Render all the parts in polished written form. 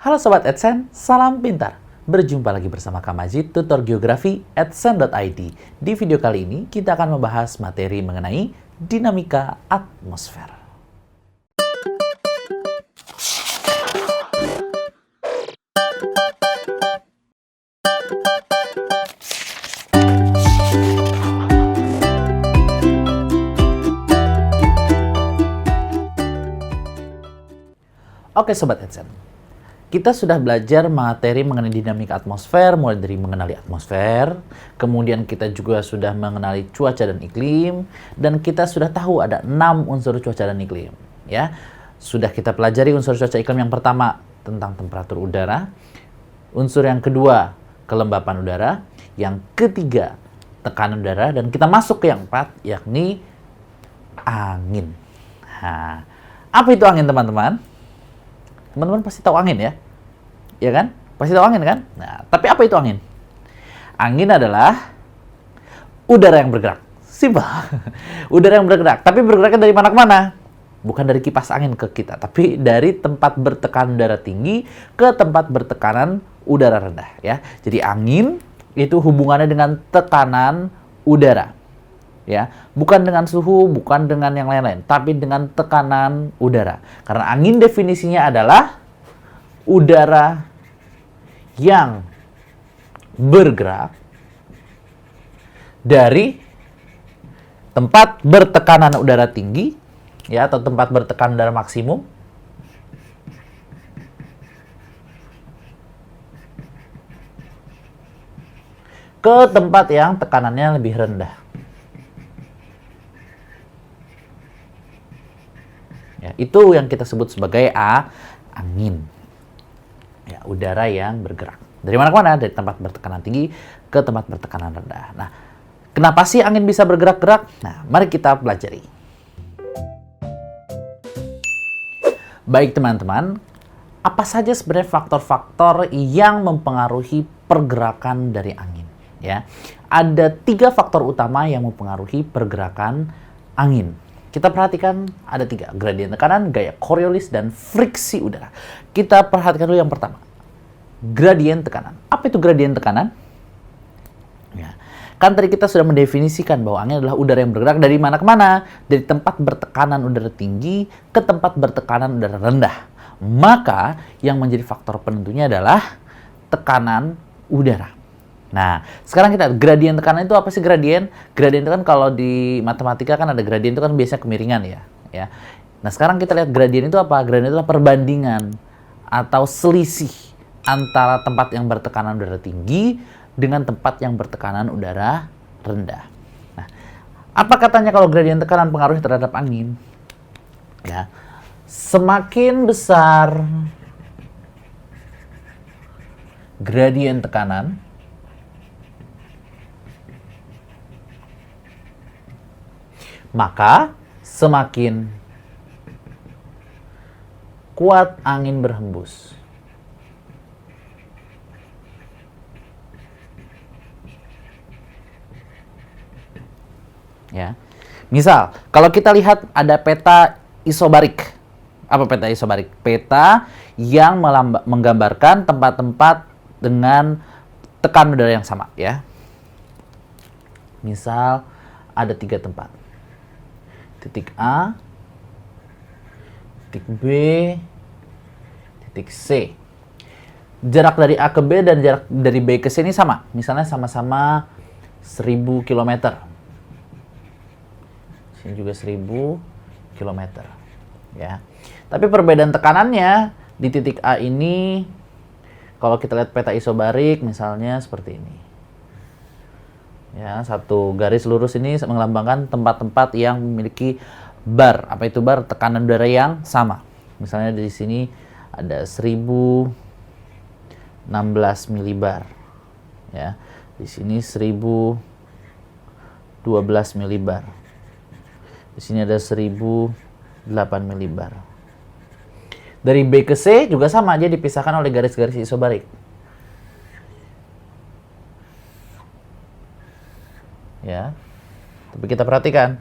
Halo Sobat AdSense, salam pintar. Berjumpa lagi bersama Kak Majid, tutor geografi adsense.id. Di video kali ini, kita akan membahas materi mengenai dinamika atmosfer. Oke Sobat AdSense, kita sudah belajar materi mengenai dinamika atmosfer, mulai dari mengenali atmosfer, kemudian kita juga sudah mengenali cuaca dan iklim, dan kita sudah tahu ada 6 unsur cuaca dan iklim. Ya, sudah kita pelajari unsur cuaca iklim yang pertama tentang temperatur udara, unsur yang kedua kelembapan udara, yang ketiga tekanan udara, dan kita masuk ke yang keempat, yakni angin. Nah, apa itu angin teman-teman? Teman-teman pasti tahu angin ya? Ya kan? Pasti tahu angin kan? Nah, tapi apa itu angin? Angin adalah udara yang bergerak. Simpel. Udara yang bergerak. Tapi bergeraknya dari mana ke mana? Bukan dari kipas angin ke kita, tapi dari tempat bertekanan udara tinggi ke tempat bertekanan udara rendah ya. Jadi angin itu hubungannya dengan tekanan udara. Ya, bukan dengan suhu, bukan dengan yang lain-lain, tapi dengan tekanan udara. Karena angin definisinya adalah udara yang bergerak dari tempat bertekanan udara tinggi, ya, atau tempat bertekanan udara maksimum, ke tempat yang tekanannya lebih rendah. Ya, itu yang kita sebut sebagai angin. Ya, udara yang bergerak. Dari mana ke mana? Dari tempat bertekanan tinggi ke tempat bertekanan rendah. Nah, kenapa sih angin bisa bergerak-gerak? Nah, mari kita pelajari. Baik teman-teman, apa saja sebenarnya faktor-faktor yang mempengaruhi pergerakan dari angin? Ya, ada 3 faktor utama yang mempengaruhi pergerakan angin. Kita perhatikan ada 3, gradien tekanan, gaya Coriolis, dan friksi udara. Kita perhatikan dulu yang pertama, gradien tekanan. Apa itu gradien tekanan? Ya, kan tadi kita sudah mendefinisikan bahwa angin adalah udara yang bergerak dari mana ke mana? Dari tempat bertekanan udara tinggi ke tempat bertekanan udara rendah. Maka yang menjadi faktor penentunya adalah tekanan udara. Nah, sekarang kita gradien tekanan itu apa sih gradien? Gradien itu kan kalau di matematika kan ada gradien itu kan biasanya kemiringan ya. Nah, sekarang kita lihat gradien itu apa? Gradien itu adalah perbandingan atau selisih antara tempat yang bertekanan udara tinggi dengan tempat yang bertekanan udara rendah. Nah, apa katanya kalau gradien tekanan pengaruhnya terhadap angin? Ya, semakin besar gradien tekanan, maka semakin kuat angin berhembus. Ya. Misal, kalau kita lihat ada peta isobarik. Apa peta isobarik? Peta yang menggambarkan tempat-tempat dengan tekanan udara yang sama, ya. Misal, ada 3 tempat. Titik A, titik B, titik C. Jarak dari A ke B dan jarak dari B ke C ini sama. Misalnya sama-sama 1000 km. Sini juga 1000 km. Ya. Tapi perbedaan tekanannya di titik A ini, kalau kita lihat peta isobarik misalnya seperti ini. Ya, satu garis lurus ini melambangkan tempat-tempat yang memiliki bar. Apa itu bar? Tekanan udara yang sama. Misalnya di sini ada 1016 milibar. Ya. Di sini 1012 milibar. Di sini ada 1008 milibar. Dari B ke C juga sama aja dipisahkan oleh garis-garis isobarik. Ya. Tapi kita perhatikan.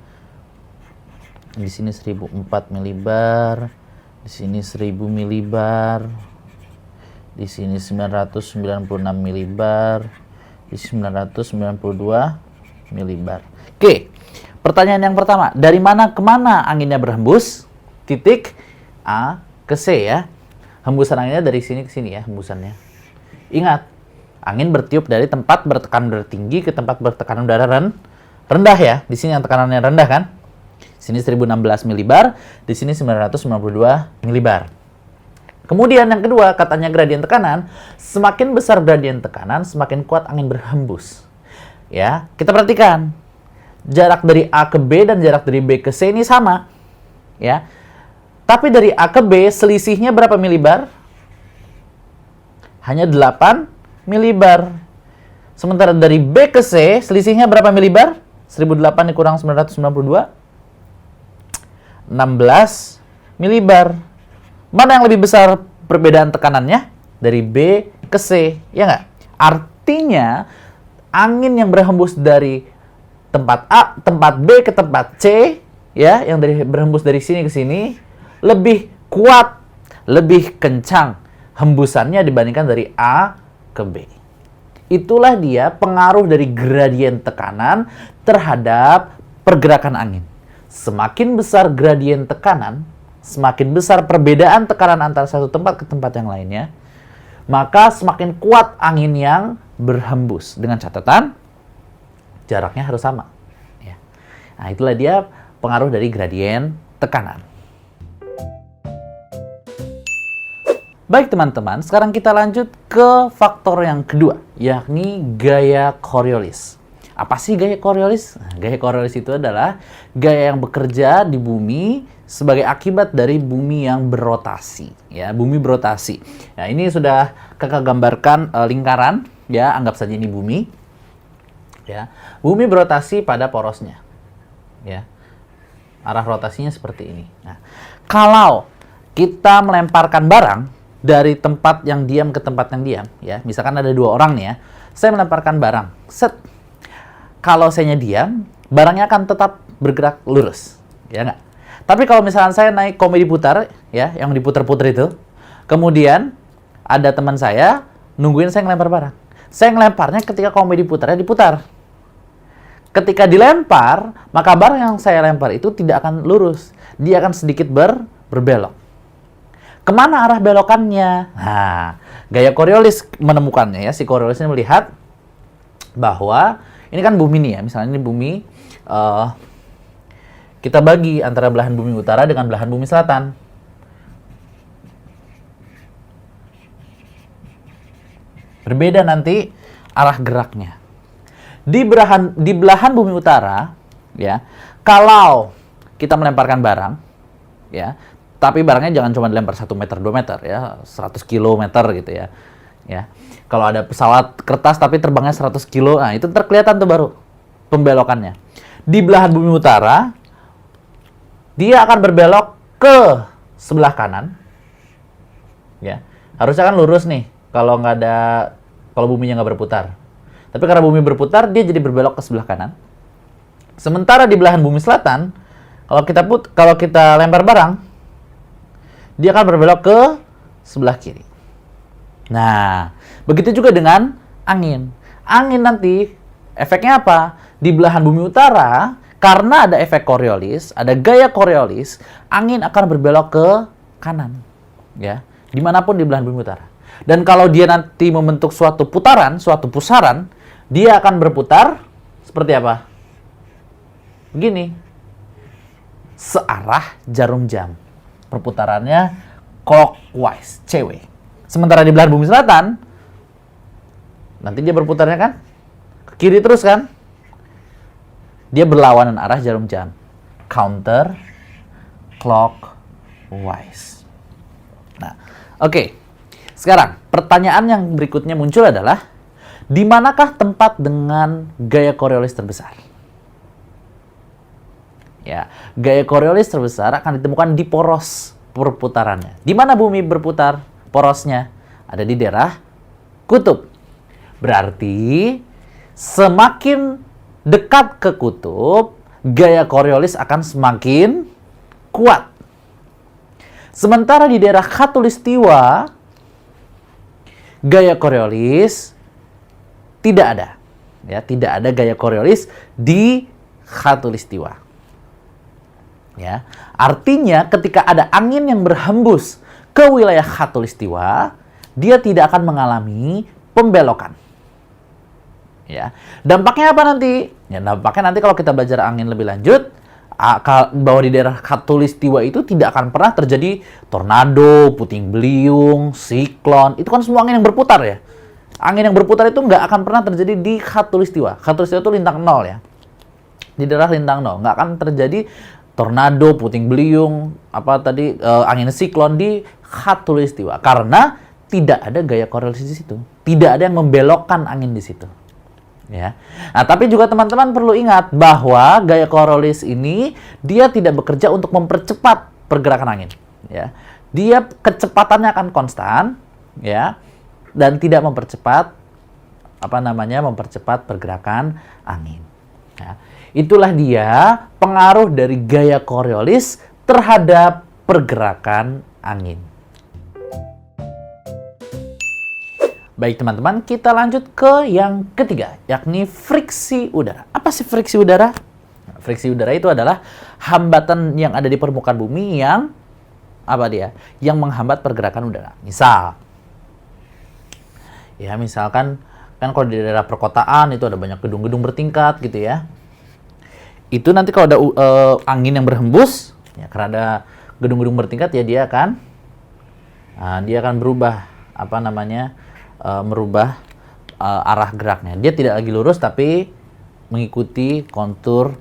Di sini 1004 milibar, di sini 1000 milibar, Di sini 996 milibar. Di 992 milibar. Oke, pertanyaan yang pertama. Dari mana ke mana anginnya berhembus? Titik A ke C ya. Hembusan anginnya dari sini ke sini ya, hembusannya. Ingat, angin bertiup dari tempat bertekanan udara tinggi ke tempat bertekanan udara rendah ya. Di sini yang tekanannya rendah kan? Di sini 1016 milibar, di sini 992 milibar. Kemudian yang kedua, katanya gradien tekanan, semakin besar gradien tekanan, semakin kuat angin berhembus. Ya, kita perhatikan. Jarak dari A ke B dan jarak dari B ke C ini sama. Ya. Tapi dari A ke B selisihnya berapa milibar? Hanya 8 milibar. Sementara dari B ke C selisihnya berapa milibar? 1008 dikurang 992? 16 milibar. Mana yang lebih besar perbedaan tekanannya? Dari B ke C, ya nggak? Artinya, angin yang berhembus dari tempat A, tempat B ke tempat C, ya, yang berhembus dari sini ke sini, lebih kuat, lebih kencang hembusannya dibandingkan dari A ke B. Itulah dia pengaruh dari gradien tekanan terhadap pergerakan angin. Semakin besar gradien tekanan, semakin besar perbedaan tekanan antara satu tempat ke tempat yang lainnya, maka semakin kuat angin yang berhembus. Dengan catatan, jaraknya harus sama. Ya. Nah, itulah dia pengaruh dari gradien tekanan. Baik teman-teman, sekarang kita lanjut ke faktor yang kedua, yakni gaya Coriolis. Apa sih gaya Coriolis? Nah, gaya Coriolis itu adalah gaya yang bekerja di bumi sebagai akibat dari bumi yang berotasi. Ya, bumi berotasi. Nah, ini sudah kakak gambarkan lingkaran, ya, anggap saja ini bumi. Ya, bumi berotasi pada porosnya. Ya, arah rotasinya seperti ini. Nah, kalau kita melemparkan barang dari tempat yang diam ke tempat yang diam, ya, misalkan ada dua orang nih ya, saya melemparkan barang, set. Kalau saya diam, barangnya akan tetap bergerak lurus, ya nggak? Tapi kalau misalkan saya naik komedi putar, ya, yang diputar-putar itu, kemudian ada teman saya nungguin saya ngelempar barang. Saya ngelemparnya ketika komedi putarnya diputar. Ketika dilempar, maka barang yang saya lempar itu tidak akan lurus, dia akan sedikit berbelok. Kemana arah belokannya? Nah, gaya Coriolis menemukannya ya. Si Coriolis ini melihat bahwa ini kan bumi nih ya. Misalnya ini bumi, kita bagi antara belahan bumi utara dengan belahan bumi selatan. Berbeda nanti arah geraknya. Di belahan bumi utara, ya, kalau kita melemparkan barang, ya, tapi barangnya jangan cuma dilempar 1 meter, 2 meter, ya, 100 kilometer gitu ya. Ya. Kalau ada pesawat kertas tapi terbangnya 100 kilo, nah itu terkelihatan tuh baru pembelokannya. Di belahan bumi utara, dia akan berbelok ke sebelah kanan. Ya. Harusnya kan lurus nih, kalau buminya nggak berputar. Tapi karena bumi berputar, dia jadi berbelok ke sebelah kanan. Sementara di belahan bumi selatan, kalau kita lempar barang, dia akan berbelok ke sebelah kiri. Nah, begitu juga dengan angin. Angin nanti efeknya apa? Di belahan bumi utara, karena ada efek Coriolis, ada gaya Coriolis, angin akan berbelok ke kanan. Ya, dimanapun di belahan bumi utara. Dan kalau dia nanti membentuk suatu putaran, suatu pusaran, dia akan berputar seperti apa? Begini. Searah jarum jam. Perputarannya clockwise, CW. Sementara di belahan bumi selatan, nanti dia berputarnya kan ke kiri terus kan? Dia berlawanan arah jarum jam. Counter clockwise. Nah, oke. Sekarang, pertanyaan yang berikutnya muncul adalah, di manakah tempat dengan gaya Coriolis terbesar? Ya, gaya Coriolis terbesar akan ditemukan di poros perputarannya. Di mana bumi berputar porosnya? Ada di daerah kutub. Berarti semakin dekat ke kutub, gaya Coriolis akan semakin kuat. Sementara di daerah khatulistiwa, gaya Coriolis tidak ada. Ya, tidak ada gaya Coriolis di khatulistiwa. Ya, artinya ketika ada angin yang berhembus ke wilayah khatulistiwa, dia tidak akan mengalami pembelokan. Ya, dampaknya apa nanti? Ya, dampaknya nanti kalau kita belajar angin lebih lanjut, bahwa di daerah khatulistiwa itu tidak akan pernah terjadi tornado, puting beliung, siklon. Itu kan semua angin yang berputar ya. Angin yang berputar itu nggak akan pernah terjadi di khatulistiwa. Khatulistiwa itu lintang 0 ya. Di daerah lintang 0 nggak akan terjadi tornado, puting beliung, angin siklon di khatulistiwa karena tidak ada gaya Coriolis di situ. Tidak ada yang membelokkan angin di situ. Ya. Nah, tapi juga teman-teman perlu ingat bahwa gaya Coriolis ini dia tidak bekerja untuk mempercepat pergerakan angin, ya. Dia kecepatannya akan konstan, ya, dan tidak mempercepat mempercepat pergerakan angin. Ya. Itulah dia pengaruh dari gaya Coriolis terhadap pergerakan angin. Baik teman-teman, kita lanjut ke yang ketiga, yakni friksi udara. Apa sih friksi udara? Nah, friksi udara itu adalah hambatan yang ada di permukaan bumi yang yang menghambat pergerakan udara. Misalkan kan kalau di daerah perkotaan itu ada banyak gedung-gedung bertingkat gitu ya. Itu nanti kalau ada angin yang berhembus, ya karena ada gedung-gedung bertingkat ya dia akan berubah merubah arah geraknya. Dia tidak lagi lurus tapi mengikuti kontur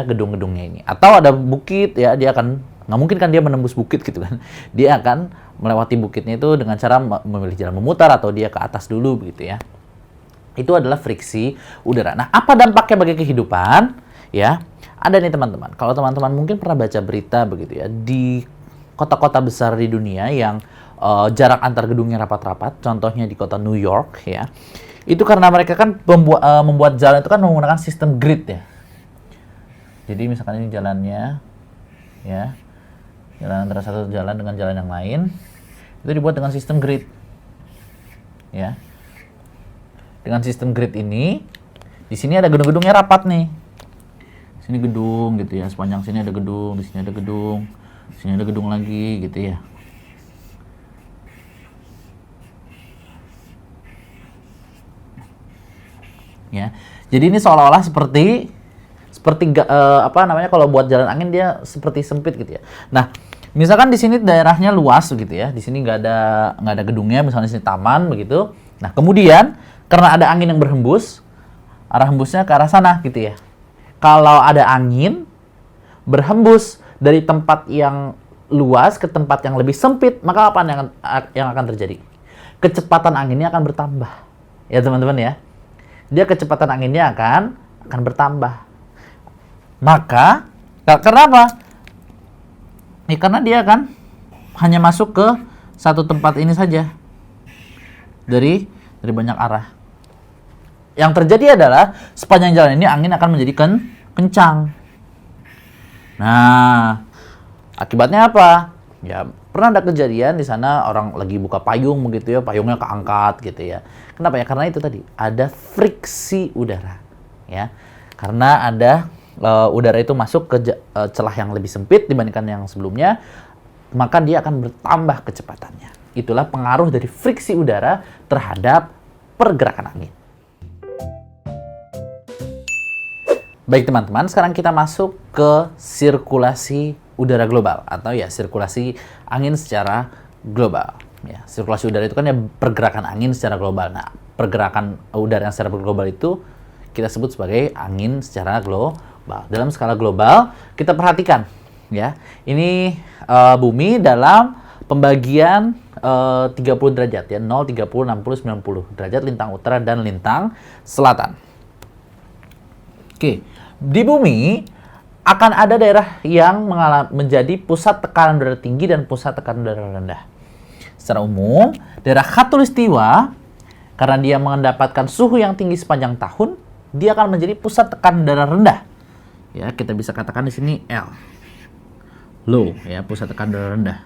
gedung-gedungnya ini. Atau ada bukit ya, dia akan nggak mungkin kan dia menembus bukit gitu kan. Dia akan melewati bukitnya itu dengan cara memilih jalan memutar atau dia ke atas dulu begitu ya. Itu adalah friksi udara. Nah, apa dampaknya bagi kehidupan? Ya, ada nih teman-teman. Kalau teman-teman mungkin pernah baca berita begitu ya, di kota-kota besar di dunia yang jarak antar gedungnya rapat-rapat, contohnya di kota New York ya. Itu karena mereka kan membuat jalan itu kan menggunakan sistem grid ya. Jadi misalkan ini jalannya ya. Jalan antara satu jalan dengan jalan yang lain itu dibuat dengan sistem grid. Ya. Dengan sistem grid ini di sini ada gedung-gedungnya rapat nih. Sini gedung gitu ya, sepanjang sini ada gedung, di sini ada gedung, di sini ada gedung lagi gitu ya. Ya. Jadi ini seolah-olah seperti kalau buat jalan angin dia seperti sempit gitu ya. Nah, misalkan di sini daerahnya luas gitu ya. Di sini nggak ada gedungnya, misalnya di sini taman begitu. Nah, kemudian karena ada angin yang berhembus, arah hembusnya ke arah sana gitu ya. Kalau ada angin berhembus dari tempat yang luas ke tempat yang lebih sempit, maka apa yang akan terjadi? Kecepatan anginnya akan bertambah. Ya teman-teman ya. Dia kecepatan anginnya akan bertambah. Maka karena apa? Karena dia akan hanya masuk ke satu tempat ini saja dari banyak arah. Yang terjadi adalah sepanjang jalan ini angin akan menjadi kencang. Nah, akibatnya apa? Ya, pernah ada kejadian di sana orang lagi buka payung begitu ya, payungnya keangkat gitu ya. Kenapa ya? Karena itu tadi ada friksi udara, ya. Karena ada udara itu masuk ke celah yang lebih sempit dibandingkan yang sebelumnya, maka dia akan bertambah kecepatannya. Itulah pengaruh dari friksi udara terhadap pergerakan angin. Baik teman-teman, sekarang kita masuk ke sirkulasi udara global atau ya sirkulasi angin secara global. Ya, sirkulasi udara itu kan ya pergerakan angin secara global. Nah, pergerakan udara yang secara global itu kita sebut sebagai angin secara global. Dalam skala global, kita perhatikan ya. Ini bumi dalam pembagian 30 derajat ya, 0, 30, 60, 90 derajat lintang utara dan lintang selatan. Oke, di bumi akan ada daerah yang menjadi pusat tekanan udara tinggi dan pusat tekanan udara rendah. Secara umum, daerah khatulistiwa karena dia mendapatkan suhu yang tinggi sepanjang tahun, dia akan menjadi pusat tekanan udara rendah. Ya, kita bisa katakan di sini L. Low ya, pusat tekanan udara rendah.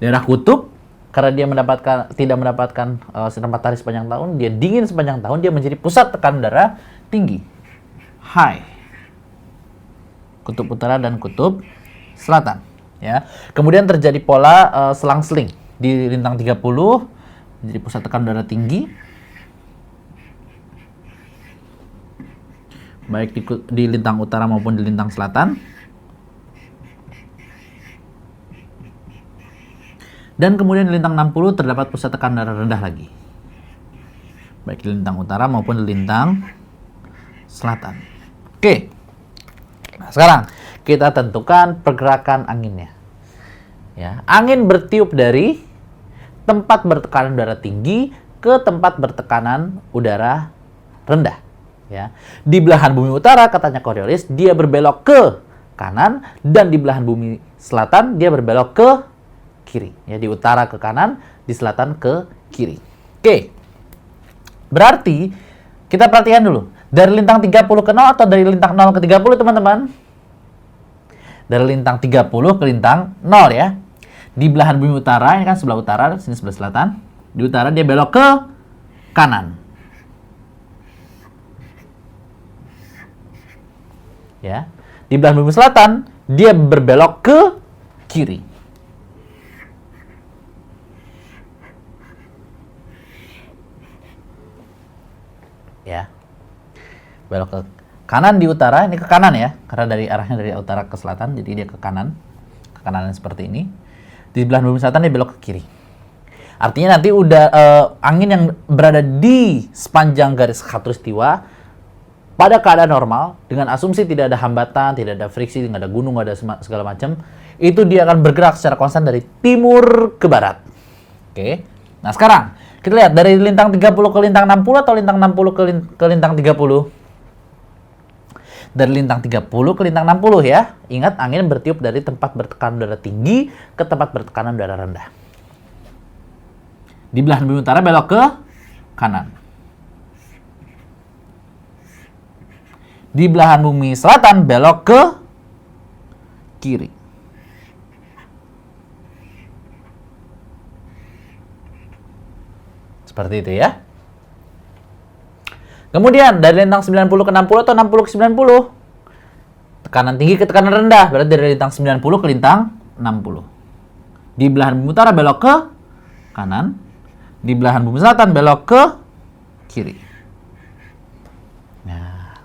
Daerah kutub, karena dia tidak mendapatkan sinar matahari sepanjang tahun, dia dingin sepanjang tahun, dia menjadi pusat tekanan udara tinggi. High. Kutub utara dan kutub selatan. Ya. Kemudian terjadi pola selang-seling di lintang 30, menjadi pusat tekanan udara tinggi. Baik di lintang utara maupun di lintang selatan. Dan kemudian di lintang 60 terdapat pusat tekanan udara rendah lagi. Baik di lintang utara maupun di lintang selatan. Oke. Nah, sekarang kita tentukan pergerakan anginnya. Ya, angin bertiup dari tempat bertekanan udara tinggi ke tempat bertekanan udara rendah. Ya. Di belahan bumi utara, katanya Coriolis, dia berbelok ke kanan, dan di belahan bumi selatan dia berbelok ke kiri. Ya, di utara ke kanan, di selatan ke kiri. Oke. Berarti kita perhatikan dulu. Dari lintang 30 ke 0 atau dari lintang 0 ke 30, teman-teman? Dari lintang 30 ke lintang 0 ya. Di belahan bumi utara, ini kan sebelah utara, sini sebelah selatan. Di utara dia belok ke kanan. Ya. Di belahan bumi selatan, dia berbelok ke kiri. Ya. Belok ke kanan di utara, ini ke kanan ya, karena dari arahnya dari utara ke selatan, jadi dia ke kanan seperti ini. Di belahan bumi selatan dia belok ke kiri. Artinya nanti angin yang berada di sepanjang garis khatulistiwa pada keadaan normal, dengan asumsi tidak ada hambatan, tidak ada friksi, tidak ada gunung, tidak ada segala macam, itu dia akan bergerak secara konstan dari timur ke barat. Oke. Nah sekarang kita lihat dari lintang 30 ke lintang 60 atau lintang 60 ke lintang 30. Dari lintang 30 ke lintang 60 ya. Ingat, angin bertiup dari tempat bertekanan udara tinggi ke tempat bertekanan udara rendah. Di belahan bumi utara belok ke kanan. Di belahan bumi selatan belok ke kiri. Seperti itu ya. Kemudian dari lintang 90 ke 60 atau 60 ke 90. Tekanan tinggi ke tekanan rendah. Berarti dari lintang 90 ke lintang 60. Di belahan bumi utara belok ke kanan. Di belahan bumi selatan belok ke kiri. Nah,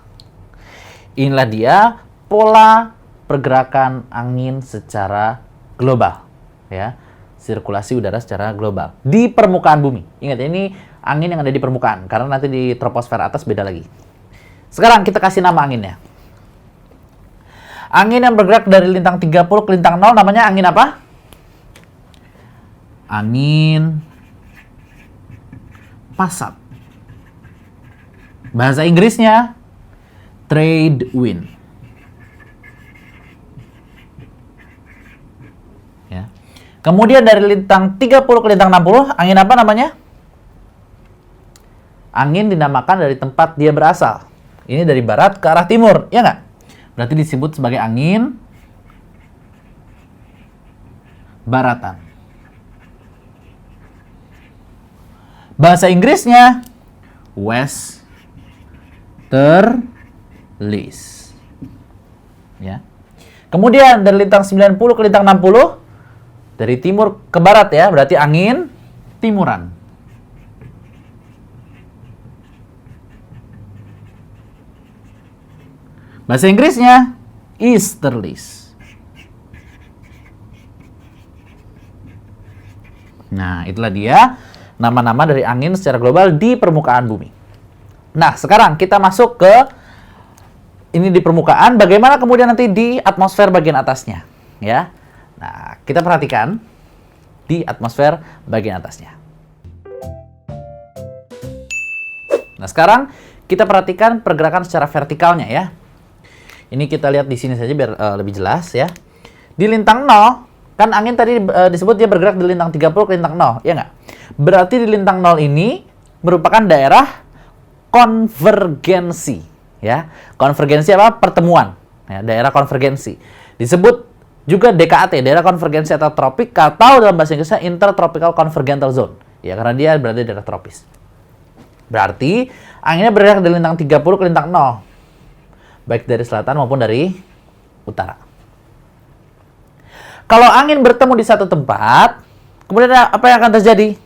inilah dia pola pergerakan angin secara global. Ya, sirkulasi udara secara global di permukaan bumi. Ingat, ini angin yang ada di permukaan, karena nanti di troposfer atas beda lagi. Sekarang kita kasih nama anginnya. Angin yang bergerak dari lintang 30 ke lintang 0 namanya angin apa? Angin pasat. Bahasa Inggrisnya trade wind. Ya. Kemudian dari lintang 30 ke lintang 60, angin apa namanya? Angin dinamakan dari tempat dia berasal. Ini dari barat ke arah timur, ya nggak? Berarti disebut sebagai angin baratan. Bahasa Inggrisnya westerlies. Ya. Kemudian dari lintang 90 ke lintang 60, dari timur ke barat ya, berarti angin timuran. Bahasa Inggrisnya easterlies. Nah, itulah dia nama-nama dari angin secara global di permukaan bumi. Nah, sekarang kita masuk ke ini di permukaan, bagaimana kemudian nanti di atmosfer bagian atasnya, ya. Nah, kita perhatikan di atmosfer bagian atasnya. Nah, sekarang kita perhatikan pergerakan secara vertikalnya ya. Ini kita lihat di sini saja biar lebih jelas ya. Di lintang 0, kan angin tadi disebut dia bergerak di lintang 30 ke lintang 0, ya nggak? Berarti di lintang 0 ini merupakan daerah konvergensi. Ya. Konvergensi apa? Pertemuan. Ya, daerah konvergensi. Disebut juga DKAT, daerah konvergensi atau tropik, atau dalam bahasa Inggrisnya Intertropical Convergential Zone. Ya, karena dia berada di daerah tropis. Berarti anginnya bergerak dari lintang 30 ke lintang 0. Baik dari selatan maupun dari utara. Kalau angin bertemu di satu tempat, kemudian apa yang akan terjadi?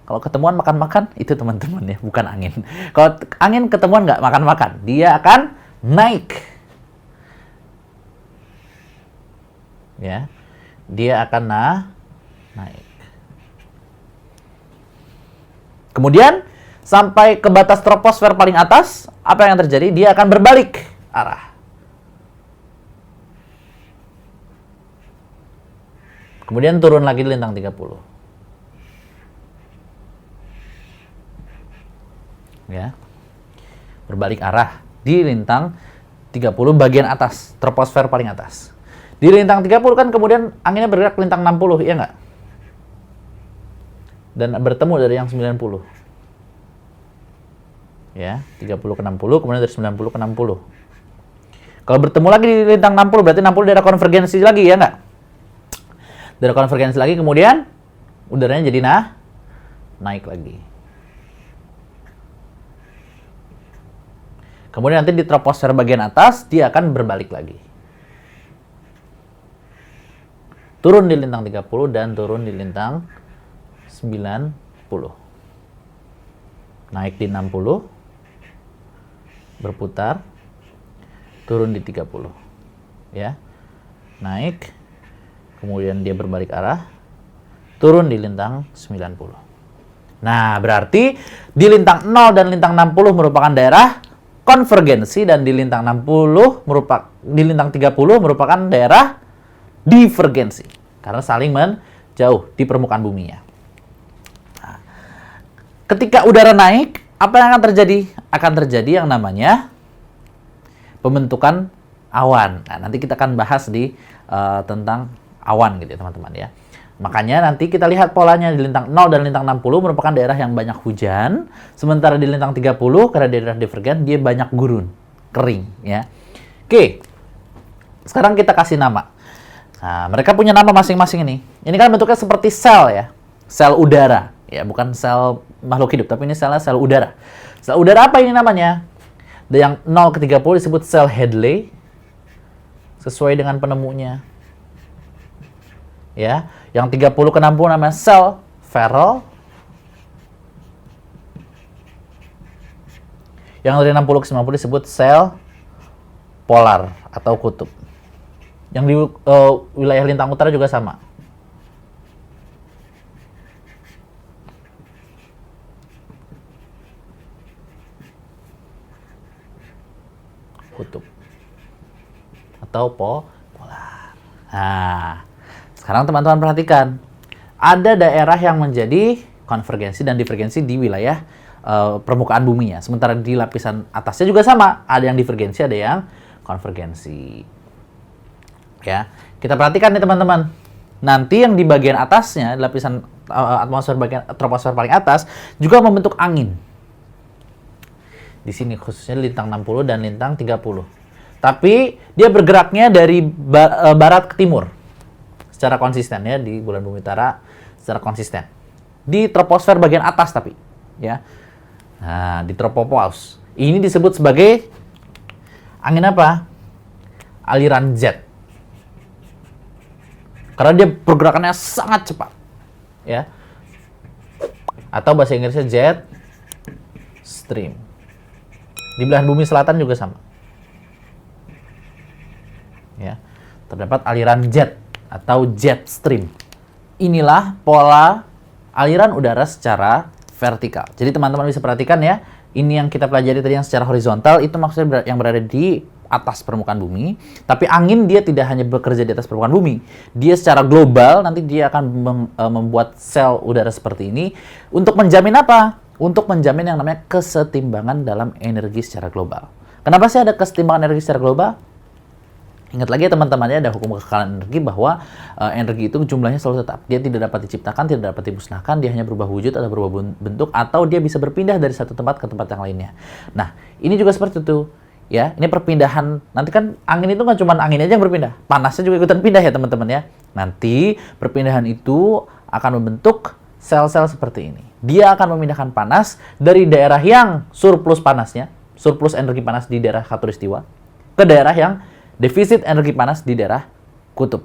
Kalau ketemuan makan-makan, itu teman-teman ya, bukan angin. Kalau angin ketemuan nggak makan-makan, dia akan naik. Ya, dia akan naik. Kemudian sampai ke batas troposfer paling atas, apa yang terjadi? Dia akan berbalik arah. Kemudian turun lagi di lintang 30. Ya. Berbalik arah di lintang 30 bagian atas, troposfer paling atas. Di lintang 30 kan kemudian anginnya bergerak ke lintang 60, iya nggak? Dan bertemu dari yang 90. Ya, 30 ke 60, kemudian dari 90 ke 60. Kalau bertemu lagi di lintang 60, berarti 60 daerah konvergensi lagi, ya nggak? Daerah konvergensi lagi, kemudian udaranya jadi naik lagi. Kemudian nanti di troposfer bagian atas, dia akan berbalik lagi. Turun di lintang 30 dan turun di lintang 90. Naik di 60. Berputar. Turun di 30. Ya. Naik. Kemudian dia berbalik arah. Turun di lintang 90. Nah, berarti di lintang 0 dan lintang 60 merupakan daerah konvergensi, dan di lintang 30 merupakan daerah divergensi karena saling menjauh di permukaan buminya. Nah, ketika udara naik, apa yang akan terjadi? Akan terjadi yang namanya pembentukan awan. Nah, nanti kita akan bahas di tentang awan gitu ya, teman-teman ya. Makanya nanti kita lihat polanya di lintang 0 dan lintang 60 merupakan daerah yang banyak hujan, sementara di lintang 30 karena daerah divergen dia banyak gurun, kering ya. Oke. Sekarang kita kasih nama. Nah, mereka punya nama masing-masing ini. Ini kan bentuknya seperti sel ya. Sel udara ya, bukan sel makhluk hidup, tapi ini sel udara. Sel udara apa ini namanya? Yang 0 ke 30 disebut sel Hadley sesuai dengan penemunya. Ya, yang 30 ke 60 namanya sel Ferrel. Yang dari 60 ke 90 disebut sel polar atau kutub. Yang di wilayah lintang utara juga sama. Kutub atau polar. Nah, sekarang teman-teman perhatikan, ada daerah yang menjadi konvergensi dan divergensi di wilayah permukaan buminya. Sementara di lapisan atasnya juga sama, ada yang divergensi, ada yang konvergensi. Ya, kita perhatikan nih teman-teman. Nanti yang di bagian atasnya, di lapisan atmosfer bagian troposfer paling atas juga membentuk angin. Di sini khususnya lintang 60 dan lintang 30. Tapi dia bergeraknya dari barat ke timur. Secara konsisten ya, di bulan bumi utara secara konsisten. Di troposfer bagian atas tapi ya. Nah, di tropopause. Ini disebut sebagai angin apa? Aliran jet. Karena dia pergerakannya sangat cepat. Ya. Atau bahasa Inggrisnya jet stream. Di belahan bumi selatan juga sama. Ya. Terdapat aliran jet atau jet stream. Inilah pola aliran udara secara vertikal. Jadi teman-teman bisa perhatikan ya, ini yang kita pelajari tadi yang secara horizontal, itu maksudnya yang berada di atas permukaan bumi. Tapi angin dia tidak hanya bekerja di atas permukaan bumi. Dia secara global, nanti dia akan membuat sel udara seperti ini. Untuk menjamin apa? Untuk menjamin yang namanya kesetimbangan dalam energi secara global. Kenapa sih ada kesetimbangan energi secara global? Ingat lagi ya teman-teman, ya ada hukum kekekalan energi bahwa energi itu jumlahnya selalu tetap. Dia tidak dapat diciptakan, tidak dapat dimusnahkan, dia hanya berubah wujud atau berubah bentuk, atau dia bisa berpindah dari satu tempat ke tempat yang lainnya. Nah, ini juga seperti itu. Ya, ini perpindahan. Nanti kan angin itu nggak cuma angin aja yang berpindah, panasnya juga ikutan pindah ya teman-teman ya. Nanti perpindahan itu akan membentuk sel-sel seperti ini. Dia akan memindahkan panas dari daerah yang surplus panasnya, surplus energi panas di daerah khatulistiwa, ke daerah yang defisit energi panas di daerah kutub.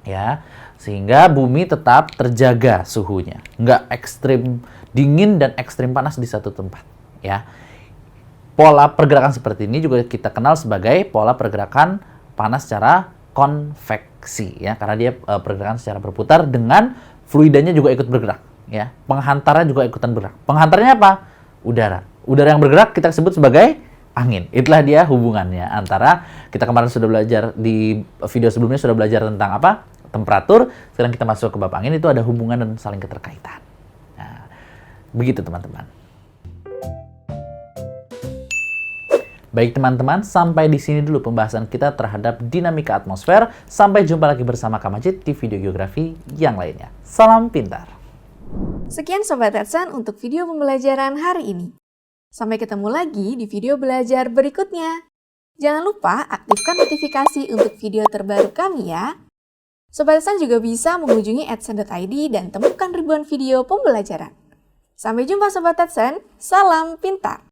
Ya, sehingga bumi tetap terjaga suhunya, nggak ekstrim dingin dan ekstrim panas di satu tempat. Ya. Pola pergerakan seperti ini juga kita kenal sebagai pola pergerakan panas secara konveksi ya, karena dia pergerakan secara berputar dengan fluidanya juga ikut bergerak ya. Penghantarnya juga ikutan bergerak. Penghantarnya apa? Udara. Udara yang bergerak kita sebut sebagai angin. Itulah dia hubungannya antara, kita kemarin sudah belajar di video sebelumnya sudah belajar tentang apa? Temperatur. Sekarang kita masuk ke bab angin, itu ada hubungan dan saling keterkaitan. Nah, begitu teman-teman. Baik teman-teman, sampai di sini dulu pembahasan kita terhadap dinamika atmosfer. Sampai jumpa lagi bersama Kak Majid di video geografi yang lainnya. Salam pintar. Sekian Sobat Edson untuk video pembelajaran hari ini. Sampai ketemu lagi di video belajar berikutnya. Jangan lupa aktifkan notifikasi untuk video terbaru kami ya. Sobat Edson juga bisa mengunjungi edson.id dan temukan ribuan video pembelajaran. Sampai jumpa Sobat Edson, salam pintar!